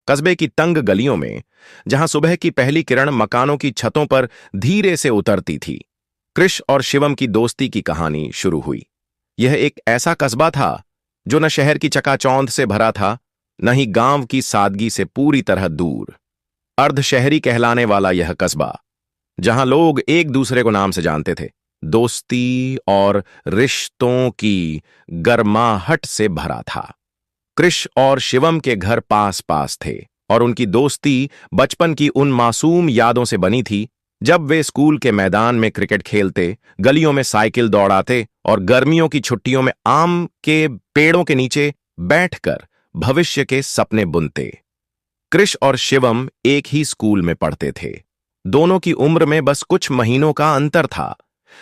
कस्बे की तंग गलियों में, जहां सुबह की पहली किरण मकानों की छतों पर धीरे से उतरती थी, कृष और शिवम की दोस्ती की कहानी शुरू हुई। यह एक ऐसा कस्बा था जो न शहर की चकाचौंध से भरा था, न ही गांव की सादगी से पूरी तरह दूर। अर्ध शहरी कहलाने वाला यह कस्बा, जहां लोग एक दूसरे को नाम से जानते थे, दोस्ती और रिश्तों की गर्माहट से भरा था। कृष और शिवम के घर पास पास थे और उनकी दोस्ती बचपन की उन मासूम यादों से बनी थी, जब वे स्कूल के मैदान में क्रिकेट खेलते, गलियों में साइकिल दौड़ाते और गर्मियों की छुट्टियों में आम के पेड़ों के नीचे बैठकर भविष्य के सपने बुनते। कृष और शिवम एक ही स्कूल में पढ़ते थे। दोनों की उम्र में बस कुछ महीनों का अंतर था,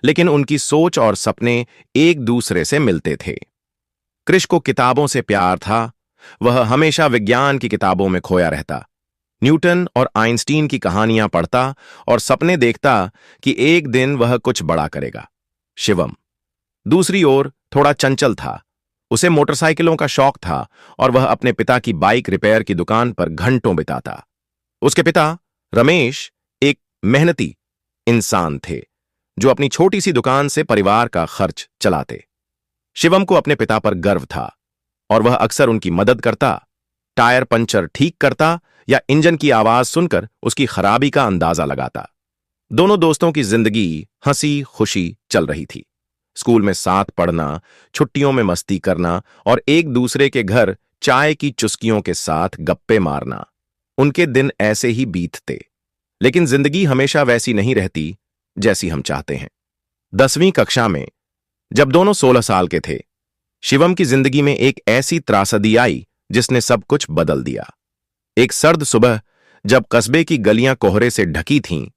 लेकिन उनकी सोच और सपने एक दूसरे से मिलते थे। कृष को किताबों से प्यार था। वह हमेशा विज्ञान की किताबों में खोया रहता, न्यूटन और आइंस्टीन की कहानियां पढ़ता और सपने देखता कि एक दिन वह कुछ बड़ा करेगा। शिवम दूसरी ओर थोड़ा चंचल था। उसे मोटरसाइकिलों का शौक था और वह अपने पिता की बाइक रिपेयर की दुकान पर घंटों बिताता। उसके पिता रमेश एक मेहनती इंसान थे, जो अपनी छोटी सी दुकान से परिवार का खर्च चलाते। शिवम को अपने पिता पर गर्व था और वह अक्सर उनकी मदद करता, टायर पंचर ठीक करता या इंजन की आवाज सुनकर उसकी खराबी का अंदाजा लगाता। दोनों दोस्तों की जिंदगी हंसी खुशी चल रही थी। स्कूल में साथ पढ़ना, छुट्टियों में मस्ती करना और एक दूसरे के घर चाय की चुस्कियों के साथ गप्पे मारना, उनके दिन ऐसे ही बीतते। लेकिन जिंदगी हमेशा वैसी नहीं रहती जैसी हम चाहते हैं। 10वीं कक्षा में जब दोनों 16 साल के थे, शिवम की जिंदगी में एक ऐसी त्रासदी आई जिसने सब कुछ बदल दिया। एक सर्द सुबह, जब कस्बे की गलियां कोहरे से ढकी थीं,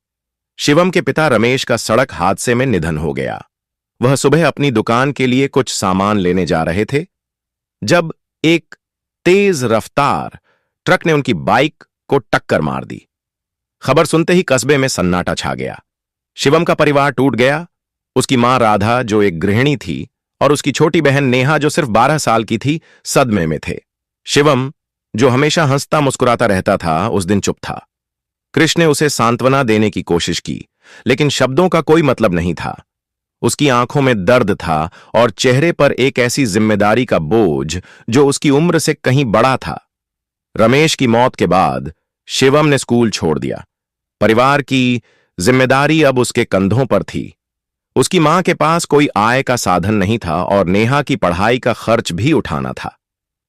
शिवम के पिता रमेश का सड़क हादसे में निधन हो गया। वह सुबह अपनी दुकान के लिए कुछ सामान लेने जा रहे थे, जब एक तेज रफ्तार ट्रक ने उनकी बाइक को टक्कर मार दी। खबर सुनते ही कस्बे में सन्नाटा छा गया। शिवम का परिवार टूट गया। उसकी मां राधा, जो एक गृहिणी थी, और उसकी छोटी बहन नेहा, जो सिर्फ 12 साल की थी, सदमे में थे। शिवम, जो हमेशा हंसता मुस्कुराता रहता था, उस दिन चुप था। कृष ने उसे सांत्वना देने की कोशिश की, लेकिन शब्दों का कोई मतलब नहीं था। उसकी आंखों में दर्द था और चेहरे पर एक ऐसी जिम्मेदारी का बोझ जो उसकी उम्र से कहीं बड़ा था। रमेश की मौत के बाद शिवम ने स्कूल छोड़ दिया। परिवार की जिम्मेदारी अब उसके कंधों पर थी। उसकी मां के पास कोई आय का साधन नहीं था और नेहा की पढ़ाई का खर्च भी उठाना था।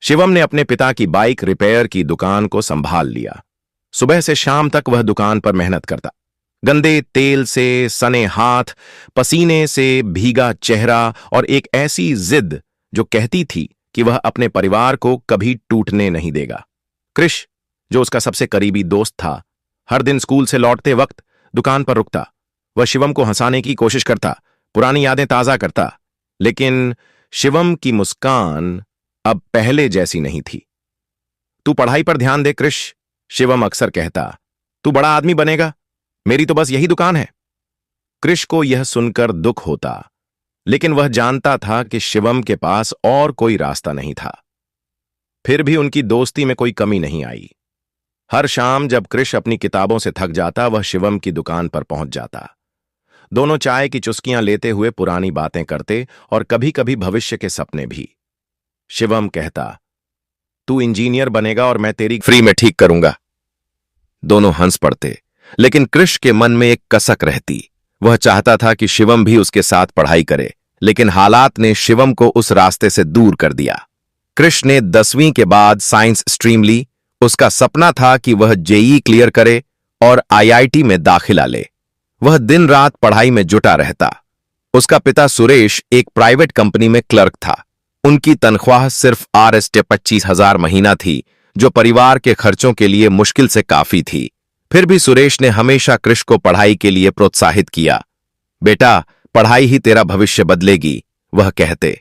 शिवम ने अपने पिता की बाइक रिपेयर की दुकान को संभाल लिया। सुबह से शाम तक वह दुकान पर मेहनत करता। गंदे तेल से सने हाथ, पसीने से भीगा चेहरा और एक ऐसी जिद जो कहती थी कि वह अपने परिवार को कभी टूटने नहीं देगा। कृष, जो उसका सबसे करीबी दोस्त था, हर दिन स्कूल से लौटते वक्त दुकान पर रुकता। वह शिवम को हंसाने की कोशिश करता, पुरानी यादें ताजा करता, लेकिन शिवम की मुस्कान अब पहले जैसी नहीं थी। तू पढ़ाई पर ध्यान दे कृष, शिवम अक्सर कहता। तू बड़ा आदमी बनेगा, मेरी तो बस यही दुकान है। कृष को यह सुनकर दुख होता, लेकिन वह जानता था कि शिवम के पास और कोई रास्ता नहीं था। फिर भी उनकी दोस्ती में कोई कमी नहीं आई। हर शाम जब कृष अपनी किताबों से थक जाता, वह शिवम की दुकान पर पहुंच जाता। दोनों चाय की चुस्कियां लेते हुए पुरानी बातें करते और कभी कभी भविष्य के सपने भी। शिवम कहता, तू इंजीनियर बनेगा और मैं तेरी फ्री में ठीक करूंगा। दोनों हंस पड़ते, लेकिन कृष के मन में एक कसक रहती। वह चाहता था कि शिवम भी उसके साथ पढ़ाई करे, लेकिन हालात ने शिवम को उस रास्ते से दूर कर दिया। कृष ने 10वीं के बाद साइंस स्ट्रीम ली। उसका सपना था कि वह जेईई क्लियर करे और आईआईटी में दाखिला ले। वह दिन रात पढ़ाई में जुटा रहता। उसका पिता सुरेश एक प्राइवेट कंपनी में क्लर्क था। उनकी तनख्वाह सिर्फ Rs 25,000 महीना थी, जो परिवार के खर्चों के लिए मुश्किल से काफी थी। फिर भी सुरेश ने हमेशा कृष को पढ़ाई के लिए प्रोत्साहित किया। बेटा, पढ़ाई ही तेरा भविष्य बदलेगी, वह कहते।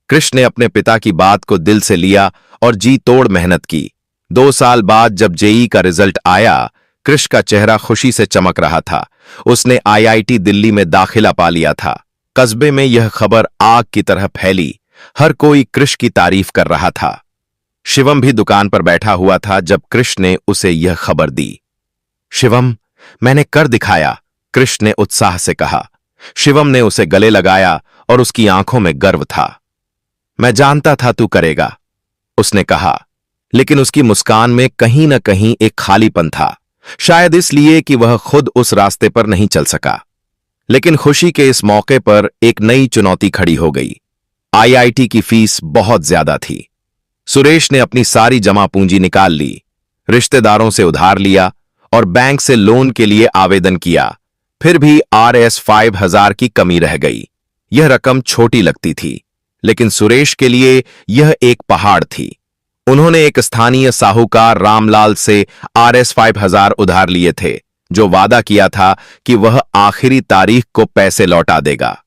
कृष ने अपने पिता की बात को दिल से लिया और जी तोड़ मेहनत की। 2 साल बाद जब जेईई का रिजल्ट आया, कृष का चेहरा खुशी से चमक रहा था। उसने आईआईटी दिल्ली में दाखिला पा लिया था। कस्बे में यह खबर आग की तरह फैली। हर कोई कृष की तारीफ कर रहा था। शिवम भी दुकान पर बैठा हुआ था जब कृष ने उसे यह खबर दी। शिवम, मैंने कर दिखाया, कृष ने उत्साह से कहा। शिवम ने उसे गले लगाया और उसकी आंखों में गर्व था। मैं जानता था तू करेगा, उसने कहा, लेकिन उसकी मुस्कान में कहीं न कहीं एक खालीपन था, शायद इसलिए कि वह खुद उस रास्ते पर नहीं चल सका। लेकिन खुशी के इस मौके पर एक नई चुनौती खड़ी हो गई। आईआईटी की फीस बहुत ज्यादा थी। सुरेश ने अपनी सारी जमा पूंजी निकाल ली, रिश्तेदारों से उधार लिया और बैंक से लोन के लिए आवेदन किया। फिर भी RS 5000 की कमी रह गई। यह रकम छोटी लगती थी, लेकिन सुरेश के लिए यह एक पहाड़ थी। उन्होंने एक स्थानीय साहूकार रामलाल से RS 5000 उधार लिए थे, जो वादा किया था कि वह आखिरी तारीख को पैसे लौटा देगा।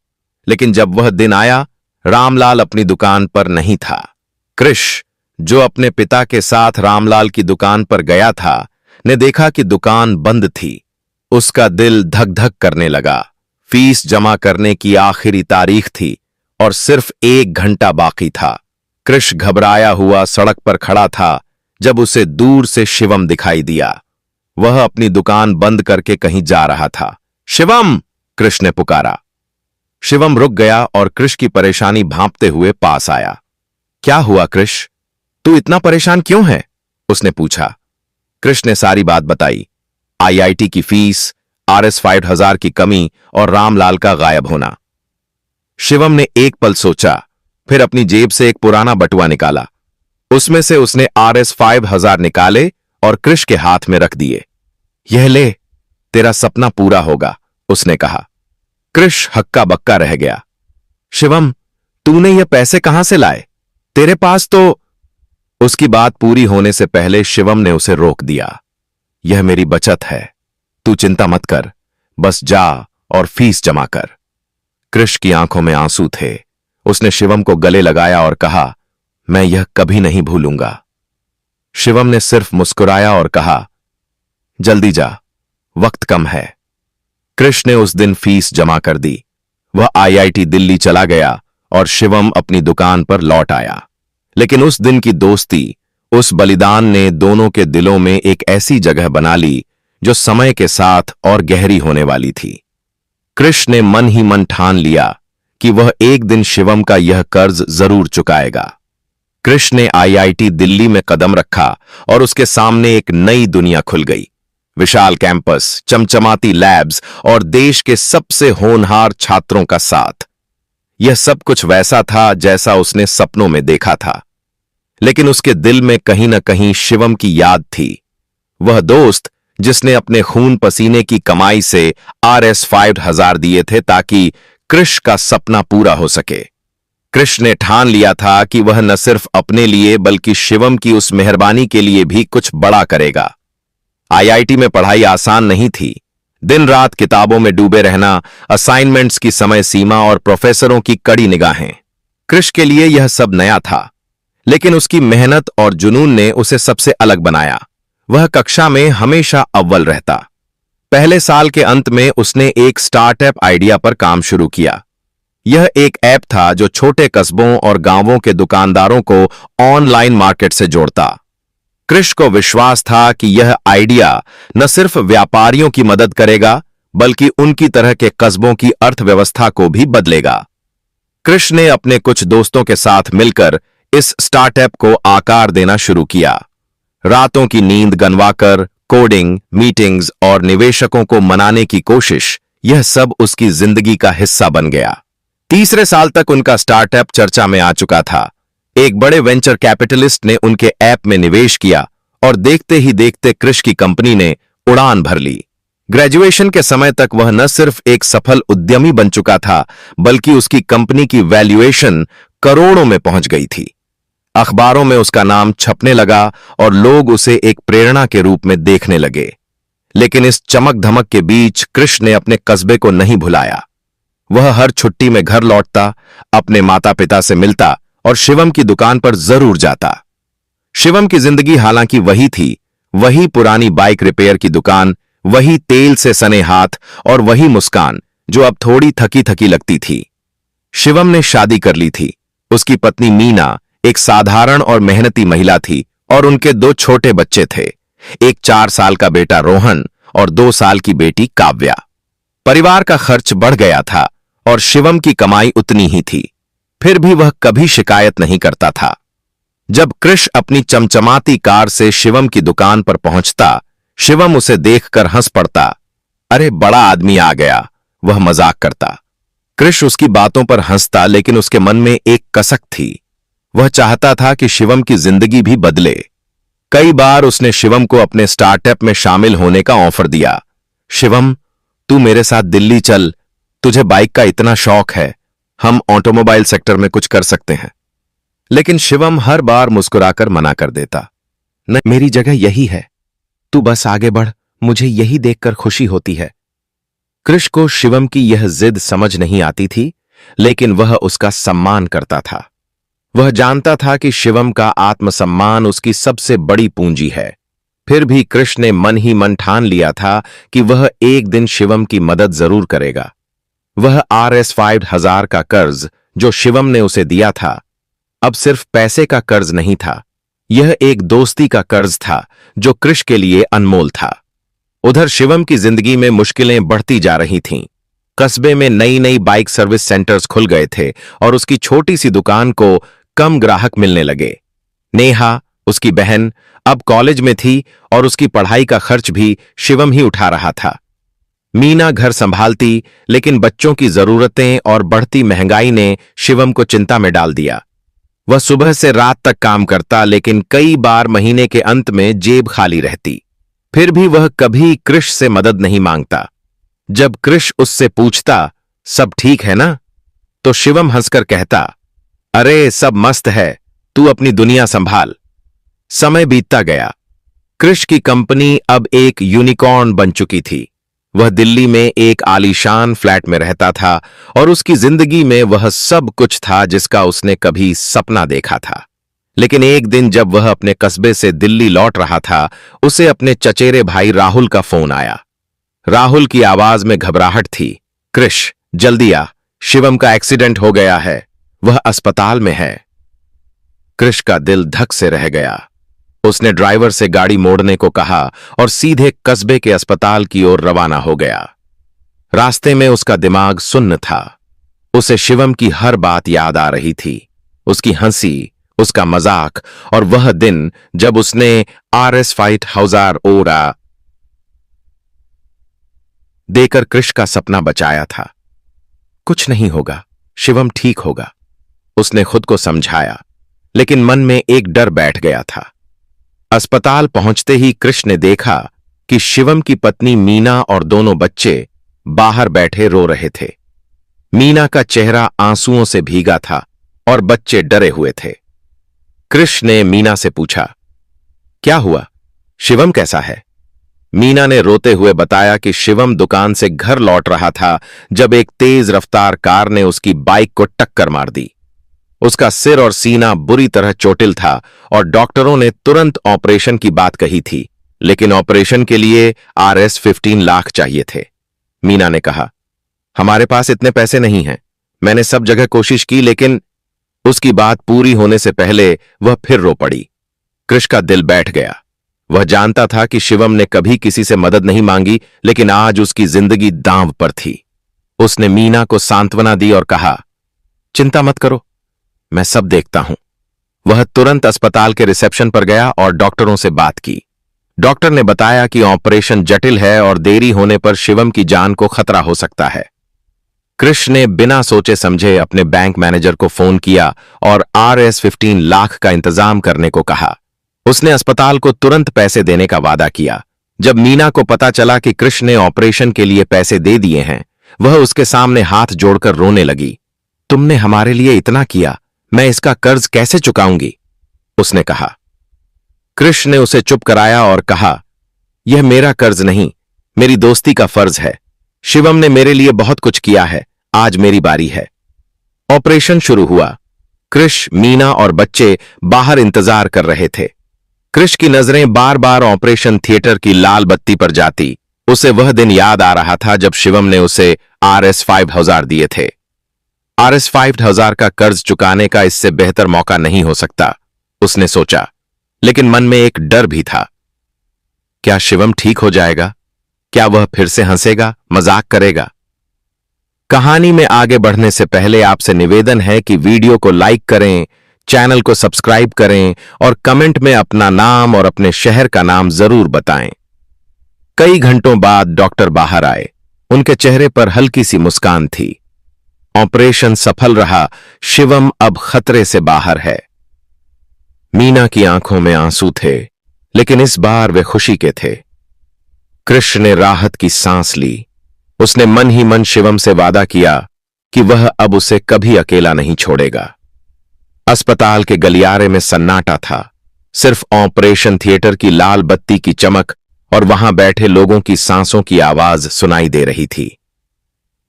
लेकिन जब वह दिन आया, रामलाल अपनी दुकान पर नहीं था। कृष, जो अपने पिता के साथ रामलाल की दुकान पर गया था, ने देखा कि दुकान बंद थी। उसका दिल धक धक करने लगा। फीस जमा करने की आखिरी तारीख थी और सिर्फ 1 घंटा बाकी था। कृष घबराया हुआ सड़क पर खड़ा था जब उसे दूर से शिवम दिखाई दिया। वह अपनी दुकान बंद करके कहीं जा रहा था। शिवम, कृष ने पुकारा। शिवम रुक गया और कृष की परेशानी भांपते हुए पास आया। क्या हुआ कृष, तू इतना परेशान क्यों है? उसने पूछा। कृष ने सारी बात बताई। आईआईटी की फीस, RS 5000 की कमी और रामलाल का गायब होना। शिवम ने एक पल सोचा, फिर अपनी जेब से एक पुराना बटुआ निकाला। उसमें से उसने RS 5000 निकाले और कृष के हाथ में रख दिए। यह ले, तेरा सपना पूरा होगा, उसने कहा। कृष हक्का बक्का रह गया। शिवम, तूने ये पैसे कहां से लाए? तेरे पास तो... उसकी बात पूरी होने से पहले शिवम ने उसे रोक दिया। यह मेरी बचत है, तू चिंता मत कर, बस जा और फीस जमा कर। कृष की आंखों में आंसू थे। उसने शिवम को गले लगाया और कहा, मैं यह कभी नहीं भूलूंगा। शिवम ने सिर्फ मुस्कुराया और कहा, जल्दी जा, वक्त कम है। कृष ने उस दिन फीस जमा कर दी। वह आईआईटी दिल्ली चला गया और शिवम अपनी दुकान पर लौट आया। लेकिन उस दिन की दोस्ती, उस बलिदान ने दोनों के दिलों में एक ऐसी जगह बना ली जो समय के साथ और गहरी होने वाली थी। कृष ने मन ही मन ठान लिया कि वह एक दिन शिवम का यह कर्ज जरूर चुकाएगा। कृष ने आईआईटी दिल्ली में कदम रखा और उसके सामने एक नई दुनिया खुल गई। विशाल कैंपस, चमचमाती लैब्स और देश के सबसे होनहार छात्रों का साथ। यह सब कुछ वैसा था जैसा उसने सपनों में देखा था। लेकिन उसके दिल में कहीं न कहीं शिवम की याद थी। वह दोस्त जिसने अपने खून पसीने की कमाई से RS 5000 दिए थे ताकि कृष का सपना पूरा हो सके। कृष ने ठान लिया था कि वह न सिर्फ अपने लिए बल्कि शिवम की उस मेहरबानी के लिए भी कुछ बड़ा करेगा। आईआईटी में पढ़ाई आसान नहीं थी। दिन रात किताबों में डूबे रहना, असाइनमेंट्स की समय सीमा और प्रोफेसरों की कड़ी निगाहें। कृष के लिए यह सब नया था, लेकिन उसकी मेहनत और जुनून ने उसे सबसे अलग बनाया। वह कक्षा में हमेशा अव्वल रहता। पहले साल के अंत में उसने एक स्टार्टअप आइडिया पर काम शुरू किया। यह एक ऐप था जो छोटे कस्बों और गांवों के दुकानदारों को ऑनलाइन मार्केट से जोड़ता। कृष को विश्वास था कि यह आइडिया न सिर्फ व्यापारियों की मदद करेगा, बल्कि उनकी तरह के कस्बों की अर्थव्यवस्था को भी बदलेगा। कृष ने अपने कुछ दोस्तों के साथ मिलकर इस स्टार्टअप को आकार देना शुरू किया। रातों की नींद गंवाकर कोडिंग, मीटिंग्स और निवेशकों को मनाने की कोशिश, यह सब उसकी जिंदगी का हिस्सा बन गया। तीसरे साल तक उनका स्टार्टअप चर्चा में आ चुका था। एक बड़े वेंचर कैपिटलिस्ट ने उनके ऐप में निवेश किया और देखते ही देखते कृष की कंपनी ने उड़ान भर ली। ग्रेजुएशन के समय तक वह न सिर्फ एक सफल उद्यमी बन चुका था, बल्कि उसकी कंपनी की वैल्यूएशन करोड़ों में पहुंच गई थी। अखबारों में उसका नाम छपने लगा और लोग उसे एक प्रेरणा के रूप में देखने लगे। लेकिन इस चमक धमक के बीच कृष ने अपने कस्बे को नहीं भुलाया। वह हर छुट्टी में घर लौटता, अपने माता पिता से मिलता और शिवम की दुकान पर जरूर जाता। शिवम की जिंदगी हालांकि वही थी, वही पुरानी बाइक रिपेयर की दुकान, वही तेल से सने हाथ और वही मुस्कान जो अब थोड़ी थकी थकी लगती थी। शिवम ने शादी कर ली थी। उसकी पत्नी मीना एक साधारण और मेहनती महिला थी और उनके 2 छोटे बच्चे थे, एक 4 साल का बेटा रोहन और 2 साल की बेटी काव्या। परिवार का खर्च बढ़ गया था और शिवम की कमाई उतनी ही थी, फिर भी वह कभी शिकायत नहीं करता था। जब कृष अपनी चमचमाती कार से शिवम की दुकान पर पहुंचता, शिवम उसे देखकर हंस पड़ता। अरे बड़ा आदमी आ गया, वह मजाक करता। कृष उसकी बातों पर हंसता, लेकिन उसके मन में एक कसक थी। वह चाहता था कि शिवम की जिंदगी भी बदले। कई बार उसने शिवम को अपने स्टार्टअप में शामिल होने का ऑफर दिया। शिवम, तू मेरे साथ दिल्ली चल, तुझे बाइक का इतना शौक है, हम ऑटोमोबाइल सेक्टर में कुछ कर सकते हैं। लेकिन शिवम हर बार मुस्कुराकर मना कर देता। नहीं, मेरी जगह यही है, तू बस आगे बढ़, मुझे यही देखकर खुशी होती है। कृष को शिवम की यह जिद समझ नहीं आती थी, लेकिन वह उसका सम्मान करता था। वह जानता था कि शिवम का आत्मसम्मान उसकी सबसे बड़ी पूंजी है। फिर भी कृष ने मन ही मन ठान लिया था कि वह एक दिन शिवम की मदद जरूर करेगा। वह RS 5000 का कर्ज जो शिवम ने उसे दिया था, अब सिर्फ पैसे का कर्ज नहीं था, यह एक दोस्ती का कर्ज था जो कृष के लिए अनमोल था। उधर शिवम की जिंदगी में मुश्किलें बढ़ती जा रही थीं। कस्बे में नई नई बाइक सर्विस सेंटर्स खुल गए थे और उसकी छोटी सी दुकान को कम ग्राहक मिलने लगे। नेहा, उसकी बहन, अब कॉलेज में थी और उसकी पढ़ाई का खर्च भी शिवम ही उठा रहा था। मीना घर संभालती, लेकिन बच्चों की जरूरतें और बढ़ती महंगाई ने शिवम को चिंता में डाल दिया। वह सुबह से रात तक काम करता, लेकिन कई बार महीने के अंत में जेब खाली रहती। फिर भी वह कभी कृष से मदद नहीं मांगता। जब कृष उससे पूछता, सब ठीक है ना, तो शिवम हंसकर कहता, अरे सब मस्त है, तू अपनी दुनिया संभाल। समय बीतता गया। कृष की कंपनी अब एक यूनिकॉर्न बन चुकी थी। वह दिल्ली में एक आलीशान फ्लैट में रहता था और उसकी जिंदगी में वह सब कुछ था जिसका उसने कभी सपना देखा था। लेकिन एक दिन जब वह अपने कस्बे से दिल्ली लौट रहा था, उसे अपने चचेरे भाई राहुल का फोन आया। राहुल की आवाज में घबराहट थी। कृष, जल्दी आ, शिवम का एक्सीडेंट हो गया है, वह अस्पताल में है। कृष का दिल धक से रह गया। उसने ड्राइवर से गाड़ी मोड़ने को कहा और सीधे कस्बे के अस्पताल की ओर रवाना हो गया। रास्ते में उसका दिमाग सुन्न था। उसे शिवम की हर बात याद आ रही थी, उसकी हंसी, उसका मजाक और वह दिन जब उसने RS 5000 ओरा देकर कृष का सपना बचाया था। कुछ नहीं होगा, शिवम ठीक होगा, उसने खुद को समझाया, लेकिन मन में एक डर बैठ गया था। अस्पताल पहुंचते ही कृष ने देखा कि शिवम की पत्नी मीना और दोनों बच्चे बाहर बैठे रो रहे थे। मीना का चेहरा आंसुओं से भीगा था और बच्चे डरे हुए थे। कृष ने मीना से पूछा, क्या हुआ, शिवम कैसा है? मीना ने रोते हुए बताया कि शिवम दुकान से घर लौट रहा था जब एक तेज रफ्तार कार ने उसकी बाइक को टक्कर मार दी। उसका सिर और सीना बुरी तरह चोटिल था और डॉक्टरों ने तुरंत ऑपरेशन की बात कही थी, लेकिन ऑपरेशन के लिए RS 15 लाख चाहिए थे। मीना ने कहा, हमारे पास इतने पैसे नहीं हैं, मैंने सब जगह कोशिश की, लेकिन उसकी बात पूरी होने से पहले वह फिर रो पड़ी। कृष का दिल बैठ गया। वह जानता था कि शिवम ने कभी किसी से मदद नहीं मांगी, लेकिन आज उसकी जिंदगी दांव पर थी। उसने मीना को सांत्वना दी और कहा, चिंता मत करो, मैं सब देखता हूं। वह तुरंत अस्पताल के रिसेप्शन पर गया और डॉक्टरों से बात की। डॉक्टर ने बताया कि ऑपरेशन जटिल है और देरी होने पर शिवम की जान को खतरा हो सकता है। कृष ने बिना सोचे समझे अपने बैंक मैनेजर को फोन किया और RS 15 लाख का इंतजाम करने को कहा। उसने अस्पताल को तुरंत पैसे देने का वादा किया। जब मीना को पता चला कि कृष ने ऑपरेशन के लिए पैसे दे दिए हैं, वह उसके सामने हाथ जोड़कर रोने लगी। तुमने हमारे लिए इतना किया, मैं इसका कर्ज कैसे चुकाऊंगी? उसने कहा। कृष ने उसे चुप कराया और कहा, यह मेरा कर्ज नहीं, मेरी दोस्ती का फर्ज है। शिवम ने मेरे लिए बहुत कुछ किया है, आज मेरी बारी है। ऑपरेशन शुरू हुआ। कृष, मीना और बच्चे बाहर इंतजार कर रहे थे। कृष की नजरें बार बार ऑपरेशन थिएटर की लाल बत्ती पर जाती। उसे वह दिन याद आ रहा था जब शिवम ने उसे RS 5000 दिए थे। RS-5000 का कर्ज चुकाने का इससे बेहतर मौका नहीं हो सकता, उसने सोचा। लेकिन मन में एक डर भी था। क्या शिवम ठीक हो जाएगा? क्या वह फिर से हंसेगा, मजाक करेगा? कहानी में आगे बढ़ने से पहले आपसे निवेदन है कि वीडियो को लाइक करें, चैनल को सब्सक्राइब करें और कमेंट में अपना नाम और अपने शहर का नाम जरूर बताएं। कई घंटों बाद डॉक्टर बाहर आए। उनके चेहरे पर हल्की सी मुस्कान थी। ऑपरेशन सफल रहा, शिवम अब खतरे से बाहर है। मीना की आंखों में आंसू थे, लेकिन इस बार वे खुशी के थे। कृष ने राहत की सांस ली। उसने मन ही मन शिवम से वादा किया कि वह अब उसे कभी अकेला नहीं छोड़ेगा। अस्पताल के गलियारे में सन्नाटा था। सिर्फ ऑपरेशन थिएटर की लाल बत्ती की चमक और वहां बैठे लोगों की सांसों की आवाज सुनाई दे रही थी।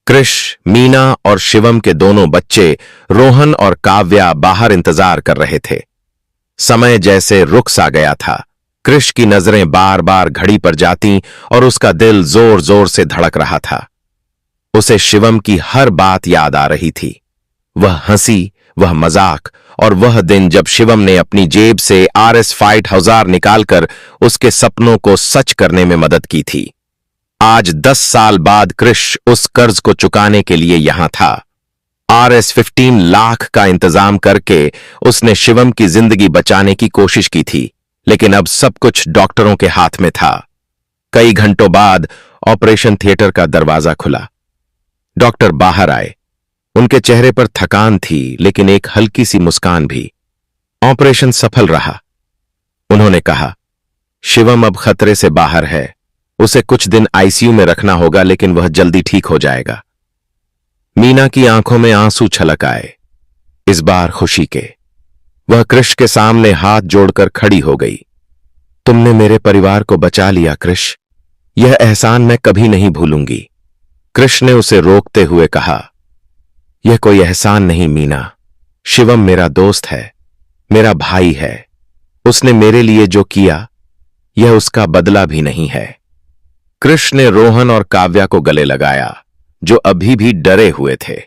कृष, मीना और शिवम के दोनों बच्चे रोहन और काव्या बाहर इंतजार कर रहे थे। समय जैसे रुक सा गया था। कृष की नजरें बार बार घड़ी पर जाती और उसका दिल जोर जोर से धड़क रहा था। उसे शिवम की हर बात याद आ रही थी। वह हंसी, वह मजाक और वह दिन जब शिवम ने अपनी जेब से RS-5000 निकालकर उसके सपनों को सच करने में मदद की थी। आज 10 साल बाद कृष उस कर्ज को चुकाने के लिए यहां था। RS-15 लाख का इंतजाम करके उसने शिवम की जिंदगी बचाने की कोशिश की थी, लेकिन अब सब कुछ डॉक्टरों के हाथ में था। कई घंटों बाद ऑपरेशन थिएटर का दरवाजा खुला। डॉक्टर बाहर आए। उनके चेहरे पर थकान थी, लेकिन एक हल्की सी मुस्कान भी। ऑपरेशन सफल रहा। उन्होंने कहा, शिवम अब खतरे से बाहर है। उसे कुछ दिन ICU में रखना होगा, लेकिन वह जल्दी ठीक हो जाएगा। मीना की आंखों में आंसू छलक आए, इस बार खुशी के। वह कृष के सामने हाथ जोड़कर खड़ी हो गई। तुमने मेरे परिवार को बचा लिया कृष। यह एहसान मैं कभी नहीं भूलूंगी। कृष ने उसे रोकते हुए कहा, यह कोई एहसान नहीं मीना। शिवम मेरा दोस्त है, मेरा भाई है। उसने मेरे लिए जो किया, यह उसका बदला भी नहीं है। कृष ने रोहन और काव्या को गले लगाया, जो अभी भी डरे हुए थे।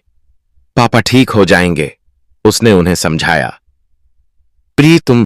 पापा ठीक हो जाएंगे, उसने उन्हें समझाया। प्री, तुम